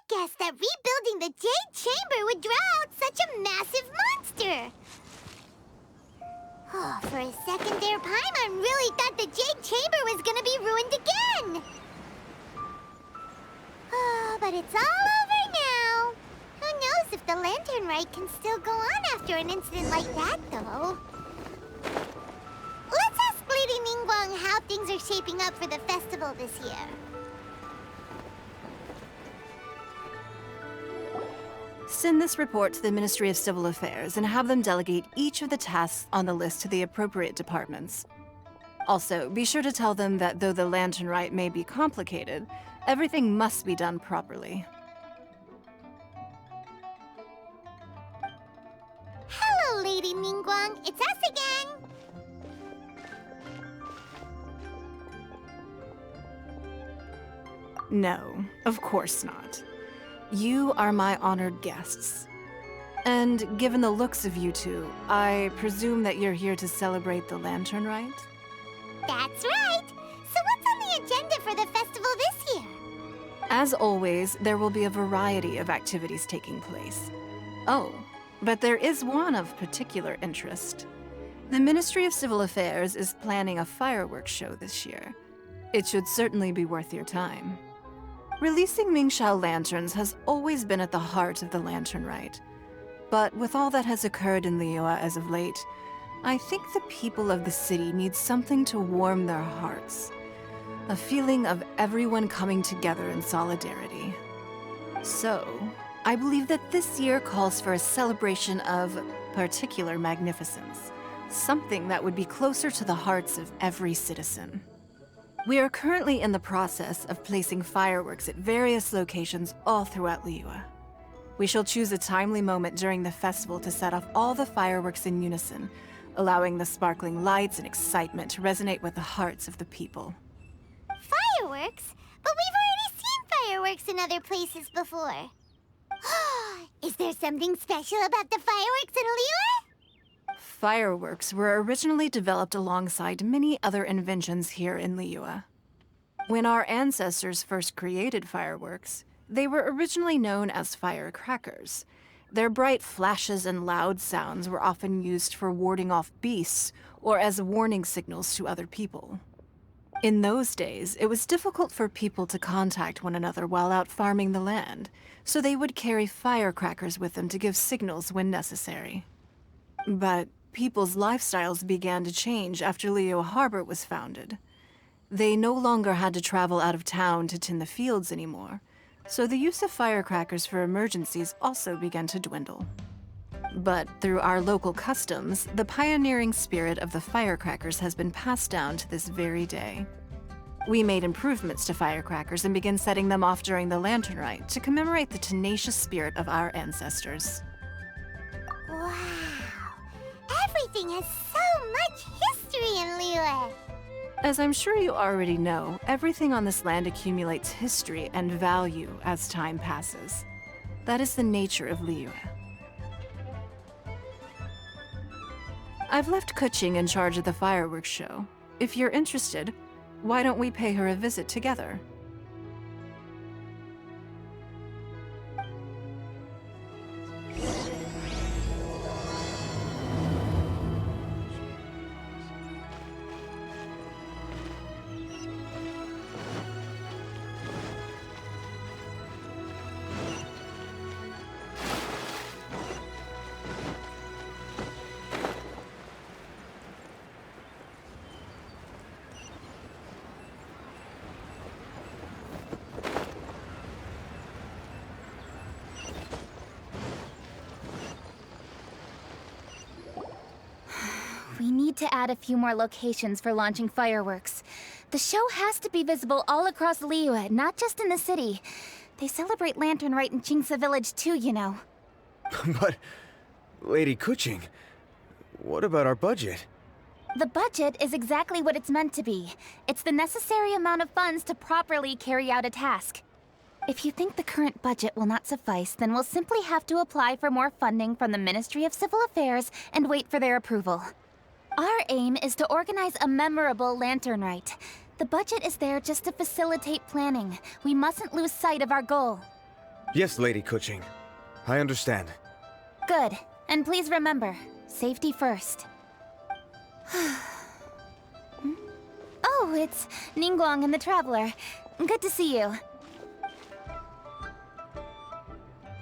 guessed that rebuilding the Jade Chamber would draw out such a massive monster. Oh, for a second there, Paimon really thought the Jade Chamber was gonna be ruined again. Oh, but it's all over now. Who knows if the Lantern Rite can still go on after an incident like that, though. Let's ask Lady Ningguang how things are shaping up for the festival this year. Send this report to the Ministry of Civil Affairs and have them delegate each of the tasks on the list to the appropriate departments. Also, be sure to tell them that though the Lantern Rite may be complicated, everything must be done properly. Hello, Lady Ningguang. It's us again. No, of course not. You are my honored guests. And given the looks of you two, I presume that you're here to celebrate the Lantern Rite? That's right. So what's on the agenda for the festival this year? As always, there will be a variety of activities taking place. Oh, but there is one of particular interest. The Ministry of Civil Affairs is planning a fireworks show this year. It should certainly be worth your time. Releasing Mingxiao lanterns has always been at the heart of the Lantern Rite. But with all that has occurred in Liyue as of late, I think the people of the city need something to warm their hearts. A feeling of everyone coming together in solidarity. So, I believe that this year calls for a celebration of particular magnificence. Something that would be closer to the hearts of every citizen. We are currently in the process of placing fireworks at various locations all throughout Liyue. We shall choose a timely moment during the festival to set off all the fireworks in unison, allowing the sparkling lights and excitement to resonate with the hearts of the people. Fireworks? But we've already seen fireworks in other places before. Is there something special about the fireworks in Liyue? Fireworks were originally developed alongside many other inventions here in Liyue. When our ancestors first created fireworks, they were originally known as firecrackers. Their bright flashes and loud sounds were often used for warding off beasts or as warning signals to other people. In those days, it was difficult for people to contact one another while out farming the land, so they would carry firecrackers with them to give signals when necessary. But people's lifestyles began to change after Liyue Harbor was founded. They no longer had to travel out of town to tend the fields anymore, so the use of firecrackers for emergencies also began to dwindle. But through our local customs, the pioneering spirit of the firecrackers has been passed down to this very day. We made improvements to firecrackers and began setting them off during the Lantern Rite to commemorate the tenacious spirit of our ancestors. Wow! Everything has so much history in Liyue! As I'm sure you already know, everything on this land accumulates history and value as time passes. That is the nature of Liyue. I've left Kuching in charge of the fireworks show. If you're interested, why don't we pay her a visit together? We need to add a few more locations for launching fireworks. The show has to be visible all across Liyue, not just in the city. They celebrate Lantern Rite in Jingsa Village too, you know. But, Lady Kuching, what about our budget? The budget is exactly what it's meant to be. It's the necessary amount of funds to properly carry out a task. If you think the current budget will not suffice, then we'll simply have to apply for more funding from the Ministry of Civil Affairs and wait for their approval. Our aim is to organize a memorable Lantern Rite. The budget is there just to facilitate planning. We mustn't lose sight of our goal. Yes, Lady Kuching. I understand. Good. And please remember, safety first. Oh, it's Ningguang and the Traveler. Good to see you.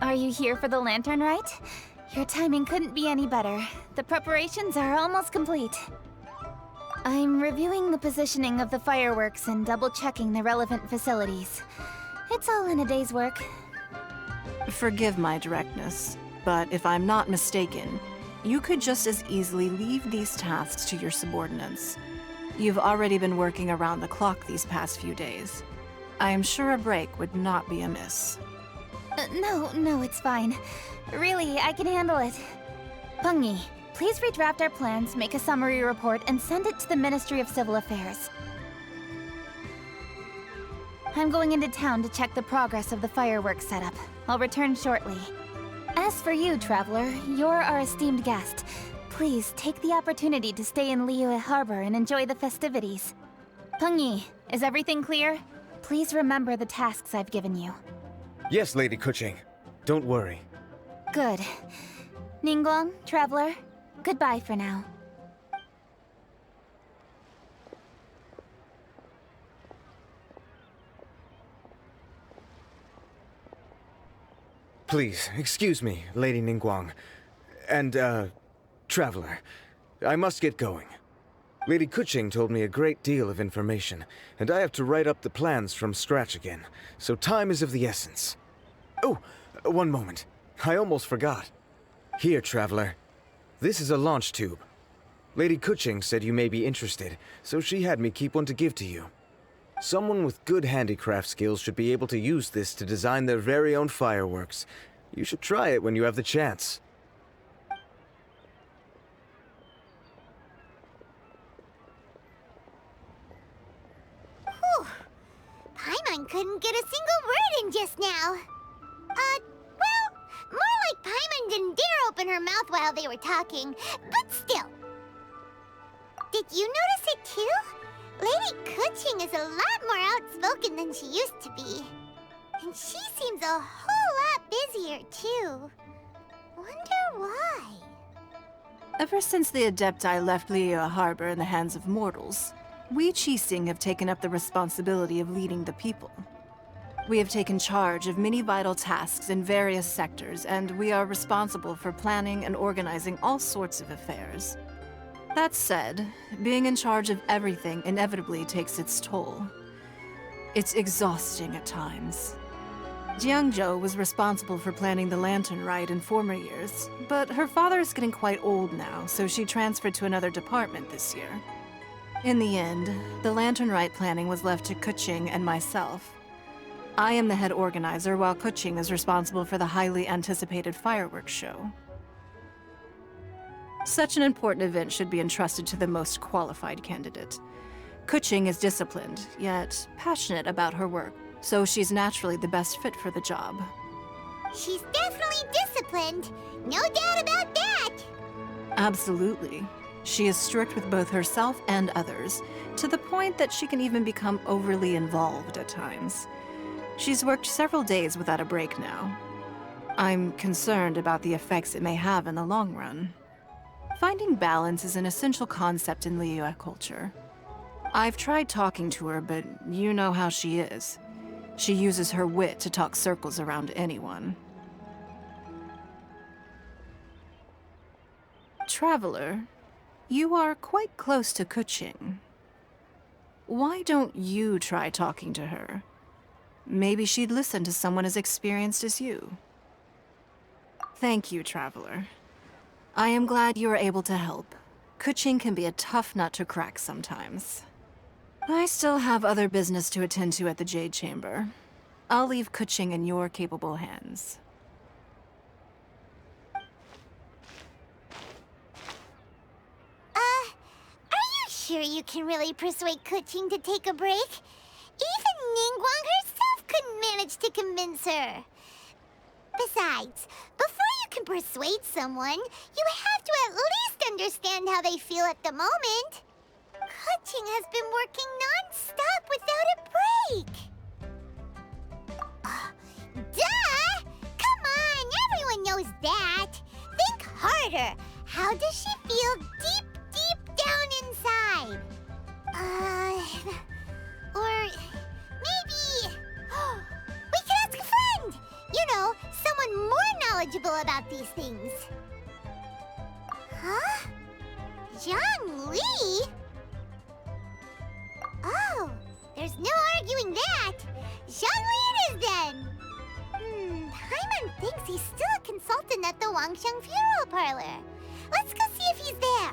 Are you here for the lantern rite? Your timing couldn't be any better. The preparations are almost complete. I'm reviewing the positioning of the fireworks and double-checking the relevant facilities. It's all in a day's work. Forgive my directness, but if I'm not mistaken, you could just as easily leave these tasks to your subordinates. You've already been working around the clock these past few days. I am sure a break would not be amiss. No, it's fine. Really, I can handle it. Pengyi, please redraft our plans, make a summary report, and send it to the Ministry of Civil Affairs. I'm going into town to check the progress of the fireworks setup. I'll return shortly. As for you, Traveler, you're our esteemed guest. Please take the opportunity to stay in Liyue Harbor and enjoy the festivities. Pengyi, is everything clear? Please remember the tasks I've given you. Yes, Lady Kuching. Don't worry. Good. Ningguang, Traveler, goodbye for now. Please, excuse me, Lady Ningguang. And, Traveler. I must get going. Lady Kuching told me a great deal of information, and I have to write up the plans from scratch again, so time is of the essence. Oh, one moment. I almost forgot. Here, Traveler. This is a launch tube. Lady Kuching said you may be interested, so she had me keep one to give to you. Someone with good handicraft skills should be able to use this to design their very own fireworks. You should try it when you have the chance. Whew. Paimon couldn't get a single word in just now. Well, more like Paimon didn't dare open her mouth while they were talking, but still. Did you notice it too? Lady Kuching is a lot more outspoken than she used to be. And she seems a whole lot busier too. Wonder why? Ever since the Adepti left Liyue Harbor in the hands of mortals, we Qixing have taken up the responsibility of leading the people. We have taken charge of many vital tasks in various sectors, and we are responsible for planning and organizing all sorts of affairs. That said, being in charge of everything inevitably takes its toll. It's exhausting at times. Jiangzhou was responsible for planning the lantern rite in former years, but her father is getting quite old now, so she transferred to another department this year. In the end, the lantern rite planning was left to Kuching and myself. I am the head organizer, while Kuching is responsible for the highly anticipated fireworks show. Such an important event should be entrusted to the most qualified candidate. Kuching is disciplined, yet passionate about her work, so she's naturally the best fit for the job. She's definitely disciplined. No doubt about that. Absolutely. She is strict with both herself and others, to the point that she can even become overly involved at times. She's worked several days without a break now. I'm concerned about the effects it may have in the long run. Finding balance is an essential concept in Liyue culture. I've tried talking to her, but you know how she is. She uses her wit to talk circles around anyone. Traveler, you are quite close to Kuching. Why don't you try talking to her? Maybe she'd listen to someone as experienced as you. Thank you, Traveler. I am glad you are able to help. Kuching can be a tough nut to crack sometimes. I still have other business to attend to at the Jade Chamber. I'll leave Kuching in your capable hands. Are you sure you can really persuade Kuching to take a break? Even Ningguang herself couldn't manage to convince her. Besides, before you can persuade someone, you have to at least understand how they feel at the moment. Kuching has been working non-stop without a break. Duh! her. How does she feel deep, deep down inside? Or maybe we could ask a friend. You know, someone more knowledgeable about these things. Huh? Zhongli? Oh, there's no arguing that. Zhongli it is then. Paimon thinks he's still a consultant at the Wangsheng funeral parlor. Let's go see if he's there.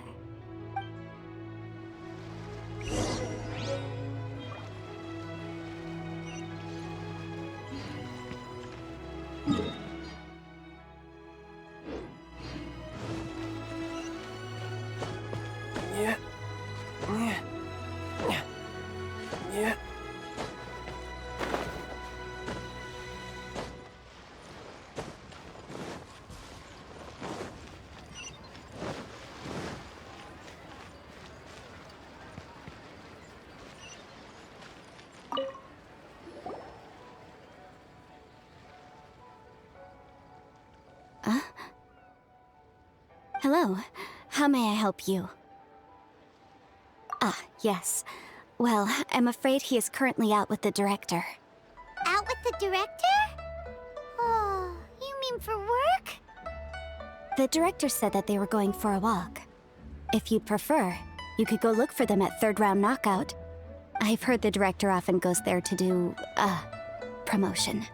Hello. How may I help you? Ah, yes. Well, I'm afraid he is currently out with the director. Out with the director? Oh, you mean for work? The director said that they were going for a walk. If you'd prefer, you could go look for them at third round knockout. I've heard the director often goes there to do, promotion.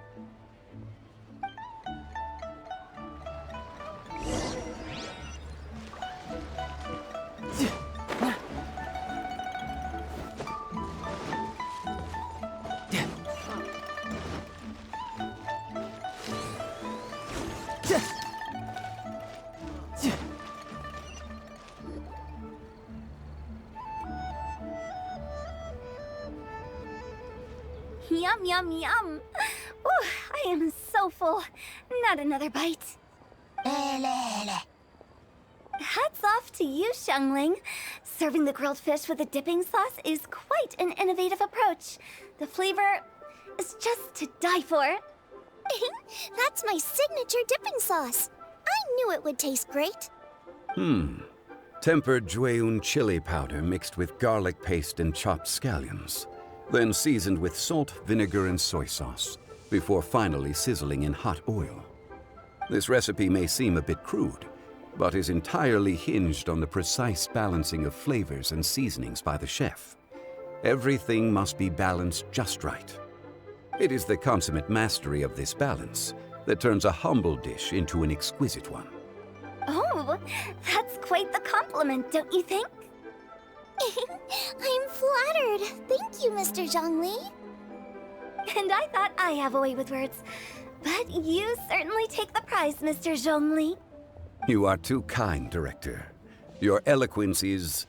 Yum, yum, yum. Ooh, I am so full. Not another bite. Hats off to you, Xiangling. Serving the grilled fish with a dipping sauce is quite an innovative approach. The flavor is just to die for. That's my signature dipping sauce. I knew it would taste great. Tempered Jueyun chili powder mixed with garlic paste and chopped scallions, then seasoned with salt, vinegar, and soy sauce, before finally sizzling in hot oil. This recipe may seem a bit crude, but is entirely hinged on the precise balancing of flavors and seasonings by the chef. Everything must be balanced just right. It is the consummate mastery of this balance that turns a humble dish into an exquisite one. Oh, that's quite the compliment, don't you think? I'm flattered. Thank you, Mr. Zhongli. And I thought I have a way with words. But you certainly take the prize, Mr. Zhongli. You are too kind, Director. Your eloquence is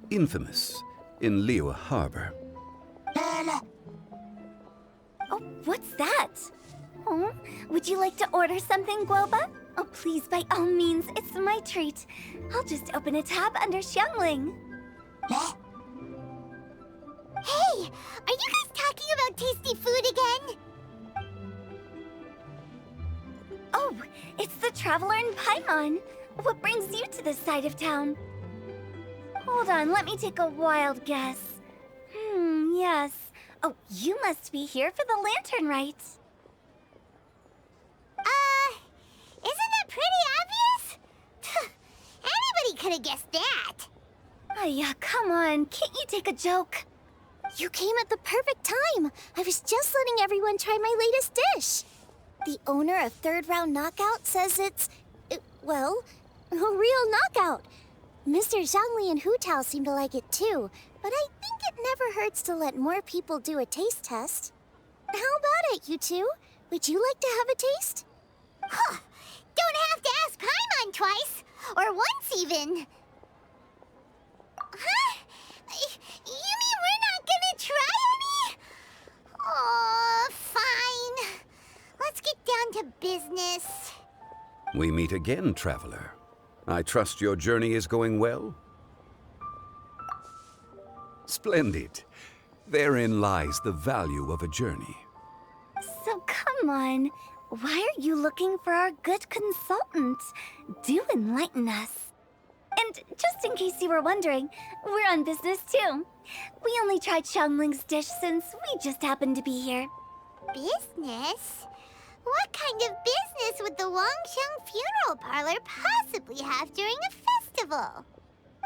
infamous in Liyue Harbor. Oh, what's that? Oh, would you like to order something, Guoba? Oh, please, by all means, it's my treat. I'll just open a tab under Xiangling. Hey, are you guys talking about tasty food again? Oh, it's the Traveler in Paimon. What brings you to this side of town? Hold on, let me take a wild guess. Yes. Oh, you must be here for the lantern rite. Isn't that pretty obvious? Anybody could have guessed that. Yeah, come on, can't you take a joke? You came at the perfect time. I was just letting everyone try my latest dish. The owner of Third Round Knockout says it's, well, a real knockout. Mr. Zhongli and Hu Tao seem to like it too, but I think it never hurts to let more people do a taste test. How about it, you two? Would you like to have a taste? Huh. Don't have to ask Paimon twice, or once even. Huh? You mean we're not gonna try any? Oh, fine. Let's get down to business. We meet again, Traveler. I trust your journey is going well? Splendid. Therein lies the value of a journey. So come on, Why are you looking for our good consultant? Do enlighten us. And just in case you were wondering, we're on business too. We only tried Xiangling's dish since we just happened to be here. Business? What kind of business would the Wangsheng funeral parlor possibly have during a festival?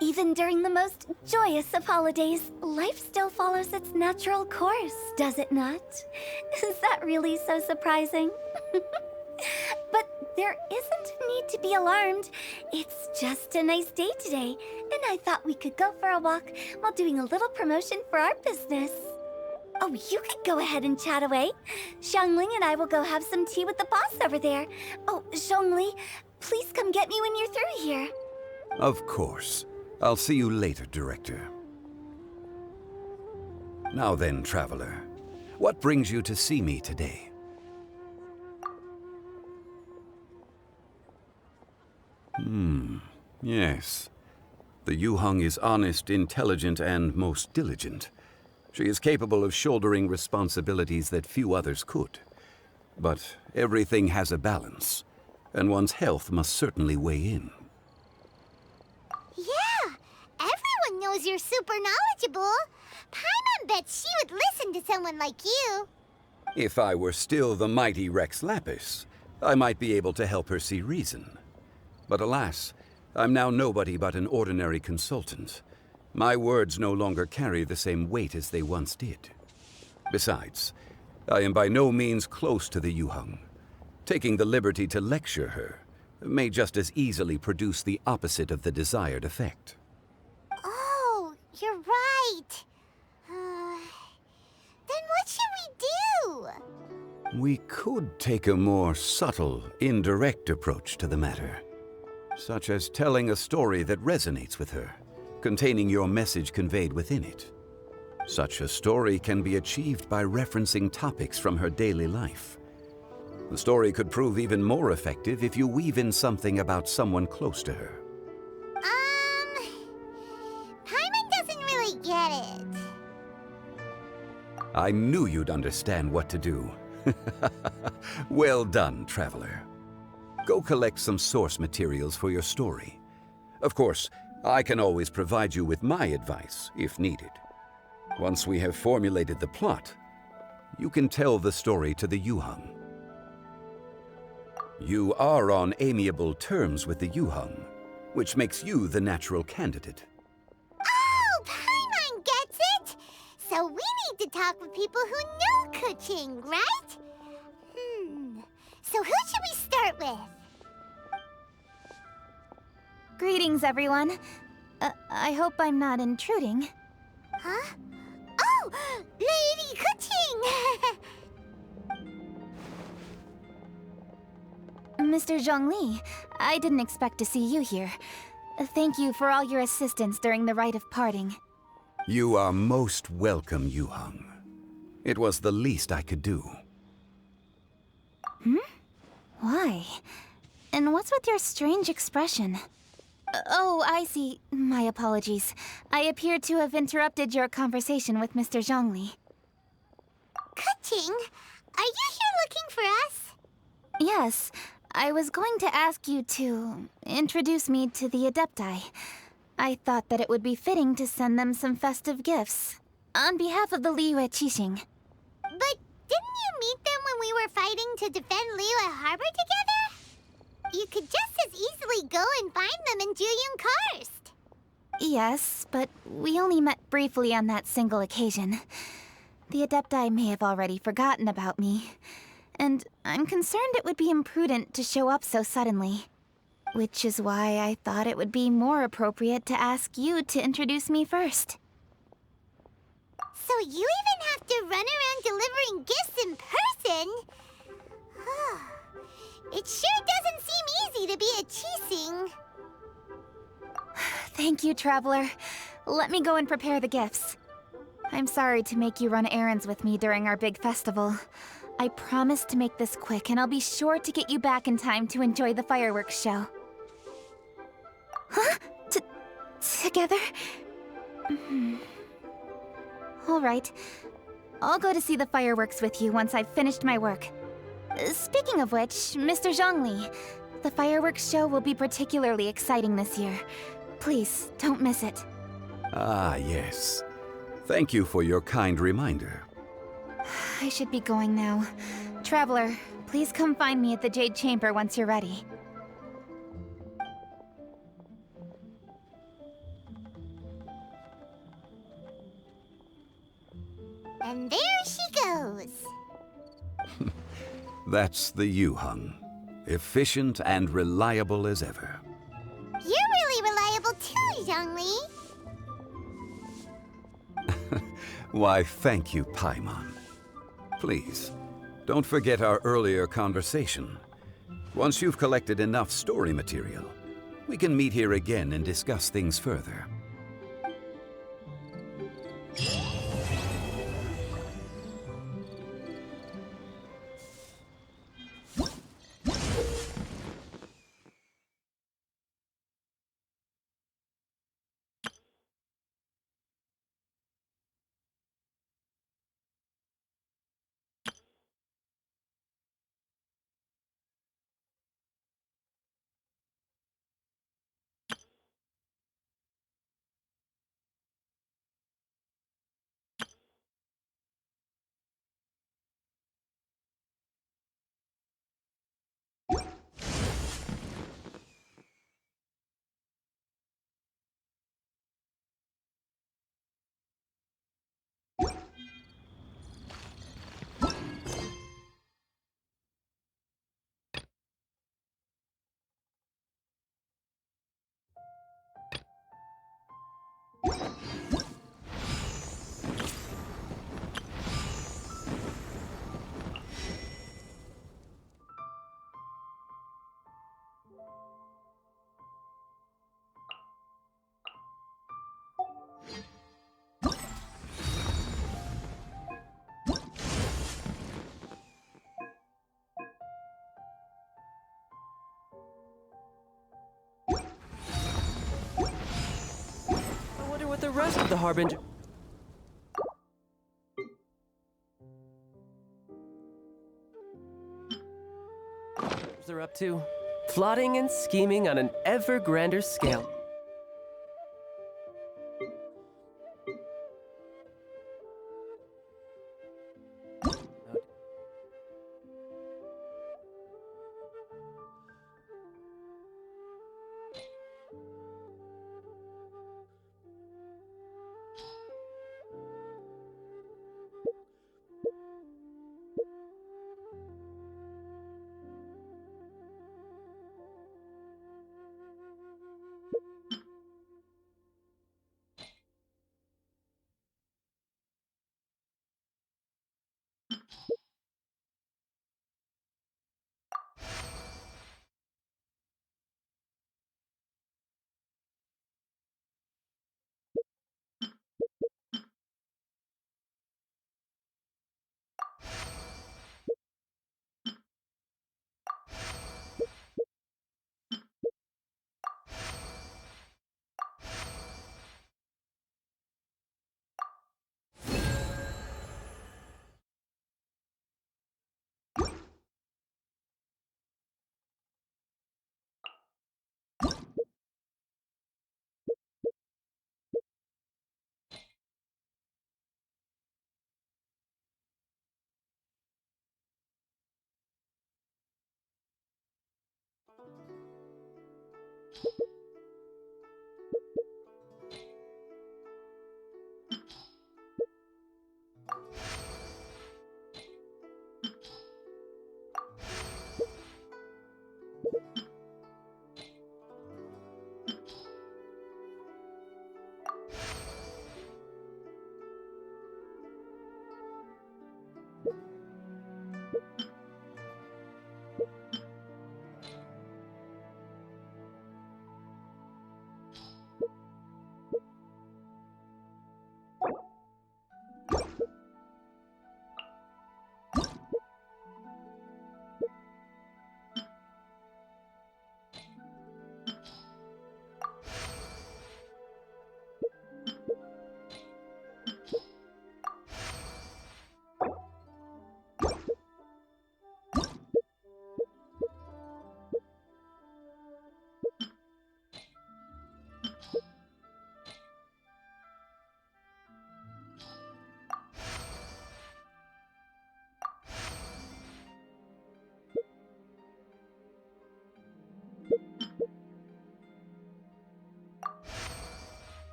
Even during the most joyous of holidays, life still follows its natural course, does it not? Is that really so surprising? But there isn't a need to be alarmed. It's just a nice day today, and I thought we could go for a walk while doing a little promotion for our business. Oh, you could go ahead and chat away. Xiangling and I will go have some tea with the boss over there. Oh, Zhongli, please come get me when you're through here. Of course. I'll see you later, Director. Now then, Traveler, what brings you to see me today? Yes. The Yujing is honest, intelligent, and most diligent. She is capable of shouldering responsibilities that few others could. But everything has a balance, and one's health must certainly weigh in. Yeah, everyone knows you're super knowledgeable. Paimon bets she would listen to someone like you. If I were still the mighty Rex Lapis, I might be able to help her see reason. But alas, I'm now nobody but an ordinary consultant. My words no longer carry the same weight as they once did. Besides, I am by no means close to the Yujing. Taking the liberty to lecture her may just as easily produce the opposite of the desired effect. Oh, you're right. Then what should we do? We could take a more subtle, indirect approach to the matter, such as telling a story that resonates with her, containing your message conveyed within it. Such a story can be achieved by referencing topics from her daily life. The story could prove even more effective if you weave in something about someone close to her. Paimon doesn't really get it. I knew you'd understand what to do. Well done, Traveler. Go collect some source materials for your story. Of course, I can always provide you with my advice, if needed. Once we have formulated the plot, you can tell the story to the Yujing. You are on amiable terms with the Yujing, which makes you the natural candidate. Oh, Paimon gets it! So we need to talk with people who know Kuching, right? So who should we start with? Greetings, everyone. I hope I'm not intruding. Huh? Oh! Lady Kuching! Mr. Zhongli, I didn't expect to see you here. Thank you for all your assistance during the rite of parting. You are most welcome, Yujing. It was the least I could do. Why? And what's with your strange expression? Oh, I see. My apologies. I appear to have interrupted your conversation with Mr. Zhongli. Kuching, are you here looking for us? Yes, I was going to ask you to introduce me to the Adepti. I thought that it would be fitting to send them some festive gifts. On behalf of the Liyue Qixing. But didn't you meet them when we were fighting to defend Liyue Harbor together? You could just as easily go and find them in Yujing Karst. Yes, but we only met briefly on that single occasion. The Adepti may have already forgotten about me. And I'm concerned it would be imprudent to show up so suddenly. Which is why I thought it would be more appropriate to ask you to introduce me first. So you even have to run around delivering gifts in person? It sure doesn't seem easy to be a Qixing. Thank you, Traveler. Let me go and prepare the gifts. I'm sorry to make you run errands with me during our big festival. I promise to make this quick, and I'll be sure to get you back in time to enjoy the fireworks show. Huh? Together? All right. I'll go to see the fireworks with you once I've finished my work. Speaking of which, Mr. Zhongli, the fireworks show will be particularly exciting this year. Please, don't miss it. Ah, yes. Thank you for your kind reminder. I should be going now. Traveler, please come find me at the Jade Chamber once you're ready. And there she goes. That's the Yujing. Efficient and reliable as ever. You're really reliable too, Zhongli. Why, thank you, Paimon. Please, don't forget our earlier conversation. Once you've collected enough story material, we can meet here again and discuss things further. I wonder what the rest of the Harbinger... are up to. Plotting and scheming on an ever grander scale.